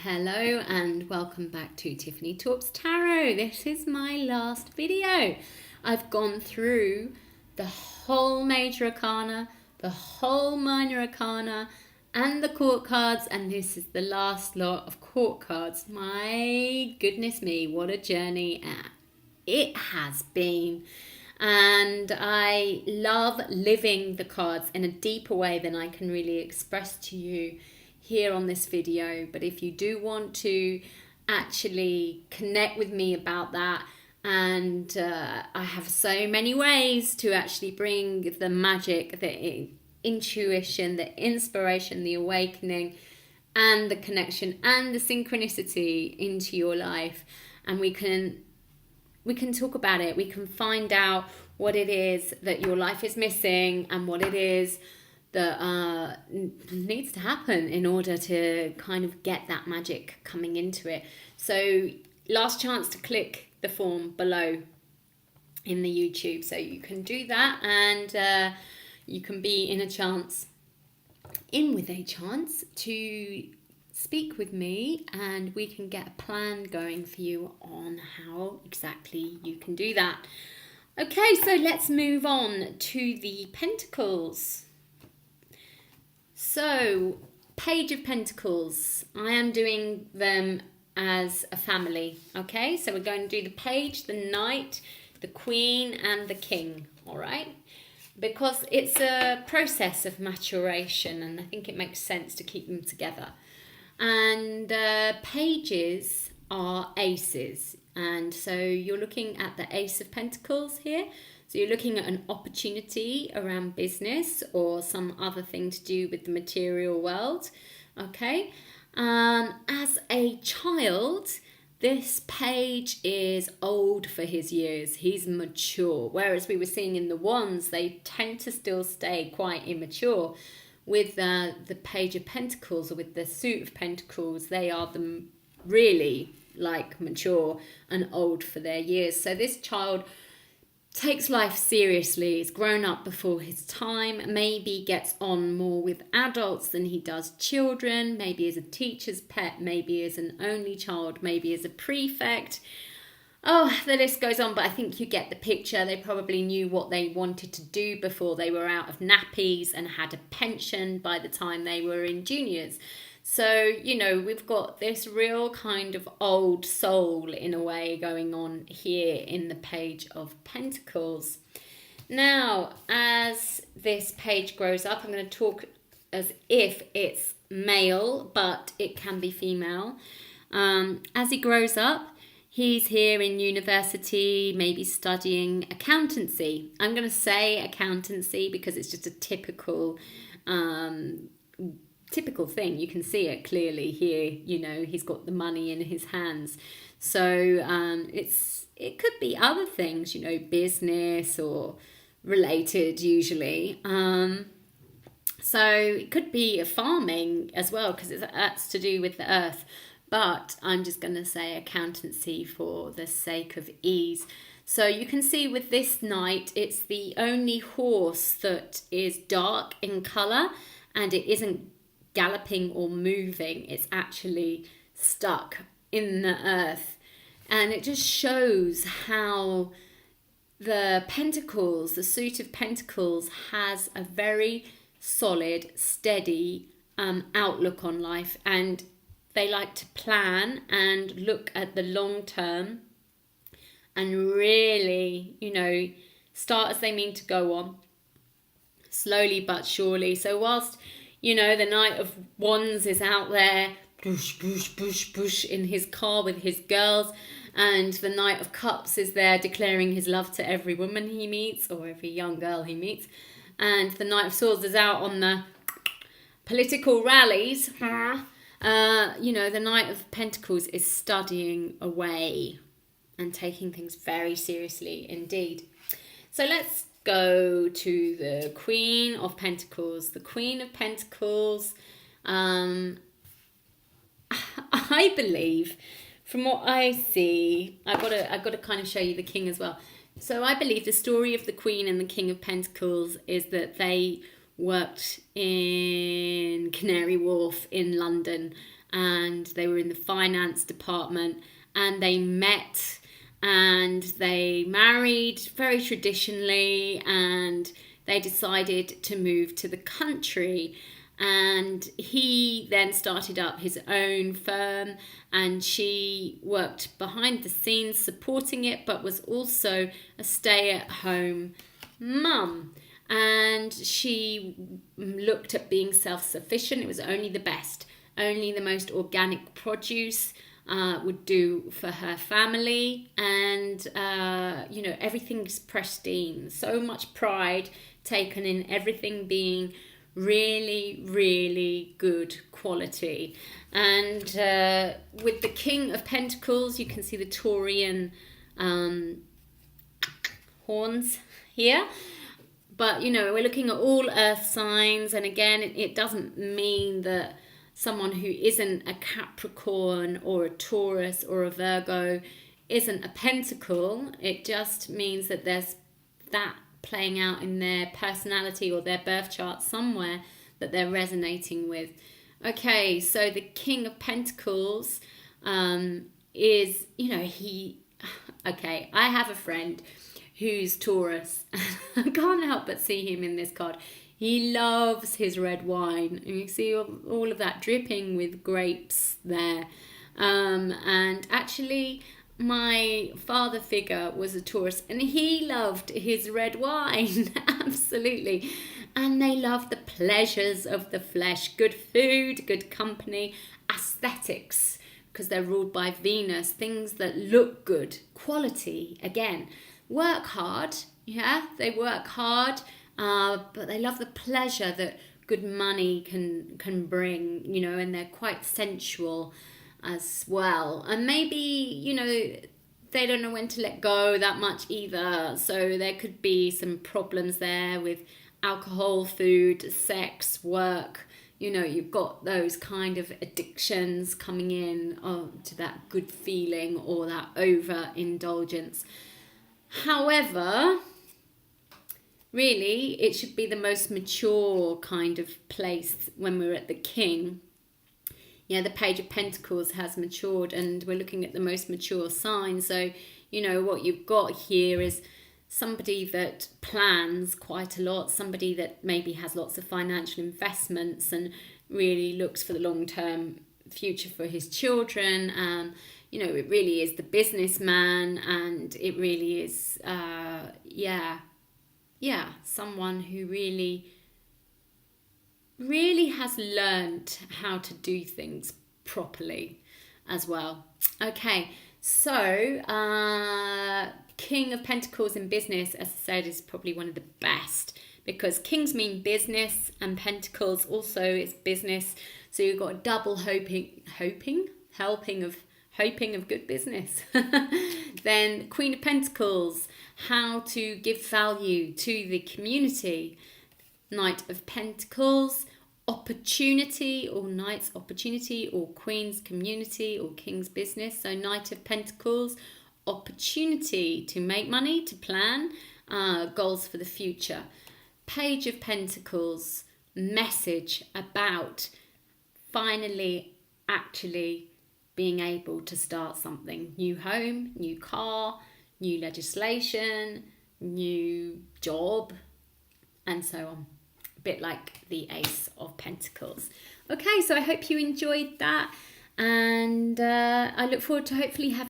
Hello and welcome back to Tiffany Talks Tarot. This is my last video. I've gone through the whole major arcana, the whole minor arcana, and the court cards, and this is the last lot of court cards. My goodness me, what a journey it has been. And I love living the cards in a deeper way than I can really express to you here on this video. But if you do want to actually connect with me about that, and I have so many ways to actually bring the magic, the intuition, the inspiration, the awakening, and the connection and the synchronicity into your life, and we can talk about it. We can find out what it is that your life is missing and what it is that needs to happen in order to kind of get that magic coming into it. So last chance to click the form below in the YouTube, so you can do that, and you can be in with a chance to speak with me, and we can get a plan going for you on how exactly you can do that. Okay, so let's move on to the Pentacles. So, Page of Pentacles, I am doing them as a family, okay? So we're going to do the Page, the Knight, the Queen, and the King, all right? Because it's a process of maturation, and I think it makes sense to keep them together. And pages are aces, and so you're looking at the Ace of Pentacles here. So you're looking at an opportunity around business or some other thing to do with the material world, okay? As a child, this page is old for his years. He's mature, whereas we were seeing in the Wands, they tend to still stay quite immature. With the Page of Pentacles, or with the Suit of Pentacles, they are really like mature and old for their years. So this child takes life seriously, is grown up before his time, maybe gets on more with adults than he does children, maybe as a teacher's pet, maybe as an only child, maybe as a prefect. Oh, the list goes on, but I think you get the picture. They probably knew what they wanted to do before they were out of nappies and had a pension by the time they were in juniors. So, you know, we've got this real kind of old soul in a way going on here in the Page of Pentacles. Now, as this page grows up, I'm going to talk as if it's male, but it can be female. As he grows up, he's here in university, maybe studying accountancy. I'm going to say accountancy because it's just a typical thing. You can see it clearly here. You know, he's got the money in his hands. So it could be other things, you know, business or related usually. So it could be farming as well, because that's to do with the earth. But I'm just going to say accountancy for the sake of ease. So you can see with this knight, it's the only horse that is dark in colour, and it isn't galloping or moving. It's actually stuck in the earth. And it just shows how the Pentacles, the Suit of Pentacles, has a very solid, steady outlook on life, and they like to plan and look at the long term and really, you know, start as they mean to go on, slowly but surely. So whilst, you know, the Knight of Wands is out there, push, push, push, push, in his car with his girls, and the Knight of Cups is there declaring his love to every woman he meets or every young girl he meets, and the Knight of Swords is out on the political rallies. You know, the Knight of Pentacles is studying away and taking things very seriously indeed. So let's go to the Queen of Pentacles. The Queen of Pentacles, I believe, from what I see, I've got to kind of show you the King as well. So I believe the story of the Queen and the King of Pentacles is that they worked in Canary Wharf in London, and they were in the finance department, and they met and they married very traditionally, and they decided to move to the country. And he then started up his own firm, and she worked behind the scenes supporting it, but was also a stay-at-home mum. And she looked at being self-sufficient. It was only the best, only the most organic produce would do for her family. And you know, everything's pristine, so much pride taken in everything being really, really good quality. And with the King of Pentacles, you can see the Taurian horns here. But, you know, we're looking at all earth signs. And again, it doesn't mean that someone who isn't a Capricorn or a Taurus or a Virgo isn't a Pentacle. It just means that there's that playing out in their personality or their birth chart somewhere that they're resonating with. Okay, so the King of Pentacles is, you know, okay, I have a friend who's Taurus. I can't help but see him in this card. He loves his red wine, and you see all of that dripping with grapes there. And actually, my father figure was a Taurus, and he loved his red wine. Absolutely. And they love the pleasures of the flesh, good food, good company, aesthetics, because they're ruled by Venus, things that look good, quality. Again, work hard. Yeah, they work hard, but they love the pleasure that good money can bring, you know, and they're quite sensual as well. And maybe, you know, they don't know when to let go that much either. So there could be some problems there with alcohol, food, sex, work. You know, you've got those kind of addictions coming in to that good feeling or that overindulgence. However, really, it should be the most mature kind of place when we're at the King. Yeah, the Page of Pentacles has matured, and we're looking at the most mature sign. So, you know, what you've got here is somebody that plans quite a lot, somebody that maybe has lots of financial investments and really looks for the long-term future for his children. You know, it really is the businessman, and it really is, someone who really has learnt how to do things properly as well. Okay, so King of Pentacles in business, as I said, is probably one of the best, because kings mean business and pentacles also is business. So you've got a double helping of good business. Then Queen of Pentacles, how to give value to the community. Knight of Pentacles, opportunity, or knight's opportunity, or queen's community, or king's business. So Knight of Pentacles, opportunity to make money, to plan, goals for the future. Page of Pentacles, message about finally actually being able to start something. New home, new car, new legislation, new job, and so on. A bit like the Ace of Pentacles. Okay, so I hope you enjoyed that, and I look forward to hopefully having